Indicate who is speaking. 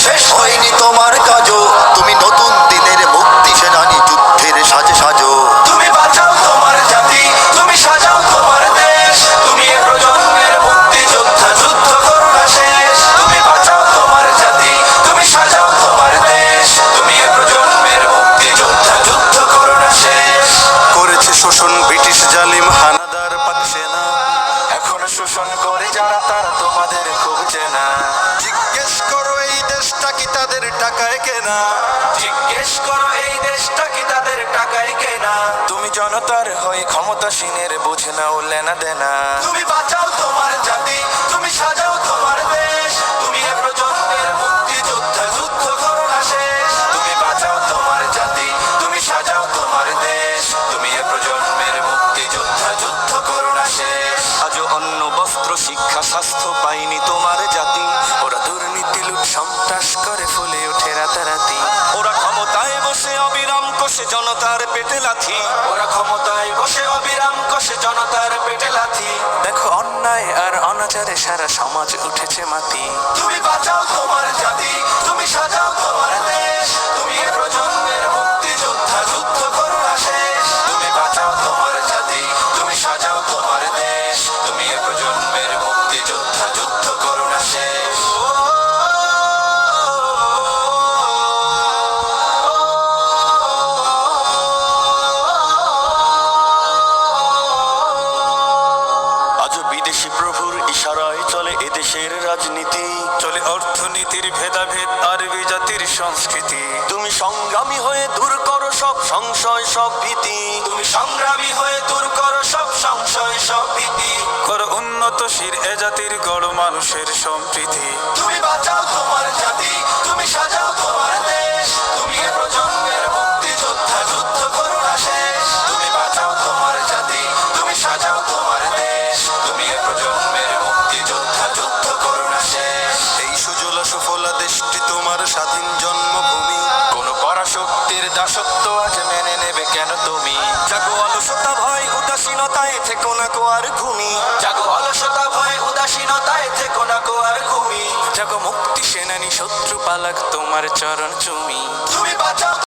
Speaker 1: শেষ হয়নি তোমার কাজও, তুমি নতুন দিনের মুক্তি সেনানী, যুদ্ধের সাজে সাজো। তুমি বাঁচাও তোমার জাতি, তুমি সাজাও তোমার দেশ, তুমি এ প্রজন্মের মুক্তি যোদ্ধা, যুদ্ধ করো না শেষ। তুমি বাঁচাও তোমার জাতি, তুমি সাজাও তোমার দেশ, তুমি এ প্রজন্মের মুক্তি যোদ্ধা, যুদ্ধ করো না শেষ। করেছে শোষণ ব্রিটিশ জালিম হানাদার পাক সেনা, এখন শোষণ করে যারা তারা তোমাদের খুব চেনা। জিজ্ঞেস করো এই দেশটা কি তাদের টাকায় কেনা, জিজ্ঞেস করো এই দেশটা কি তাদের টাকায় কেনা। তুমি জনতার হয়ে ক্ষমতাসীনের বুঝে নাও লেনা দেনা। তুমি বাঁচাও তোমার জাতি, তুমি সাজাও তোমার দেশ, তুমি এ প্রজন্মের মুক্তি যোদ্ধা, যুদ্ধ করো না শেষ। তুমি বাঁচাও তোমার জাতি, তুমি সাজাও তোমার দেশ, তুমি এ প্রজন্মের মুক্তি যোদ্ধা, যুদ্ধ করো না শেষ। আজও অন্ন বস্ত্র শিক্ষা স্বাস্থ্য পাইনি তোমার জাতি, ওরা দুর্নীতি লুট সন্ত্রাস করে ফুলে ওঠে রাতারাতি। ওরা ক্ষমতায় বসে অবিরাম কষে জনতার পেটে লাথি, ওরা ক্ষমতায় বসে অবিরাম কষে জনতার পেটে লাথি। দেখো অন্যায় আর অনাচারে সারা সমাজ উঠেছে মাতি। তুমি বাঁচাও তোমার জাতি, তুমি সাজাও তোমার দেশ, তুমি এ প্রজন্মের মুক্তি যোদ্ধা, যুদ্ধ করো না শেষ। তুমি বাঁচাও তোমার জাতি, তুমি সাজাও তোমার দেশ, তুমি এ প্রজন্মের মুক্তি যোদ্ধা, যুদ্ধ করো না শেষ। আজও বিদেশি প্রভুর ইশারায় চলে এদেশের রাজনীতি, চলে অর্থনীতির ভেদাভেদ আরবি জাতির সংস্কৃতি। তুমি সংগ্রামী হয়ে দূর করো সব সংশয় সব ভীতি, তুমি সংগ্রামী হয়ে দূর করো সব সংশয় সব ভীতি। করো উন্নতশীল এ জাতির গড় মানুষের সম্প্রীতি। তুমি বাঁচাও তোমার জাতি, তুমি সাজাও তোমার দেশ, তুমি এ প্রজন্মের মুক্তি যোদ্ধা, যুদ্ধ করো না শেষ। তুমি বাঁচাও তোমার জাতি, তুমি সাজাও তোমার দেশ, তুমি এ প্রজন্মের মুক্তি যোদ্ধা, যুদ্ধ করো না শেষ। এই সুজলা সুফলা দেশটি তোমার স্বাধীন জন্মভূমি, কোন পরাশক্তির দাসত্ব আজ মেনে নেবে কেন তুমি? জাগো অলসতা ভয় উদাসীনতায় থেকো না কো আর ঘুমি, জাগো অলসতা ভয় উদাসীনতায় থেকো না কো আর ঘুমি। জাগো মুক্তি সেনানী শত্রু পালাক তোমার চরণ চুমি। তুমি বাঁচাও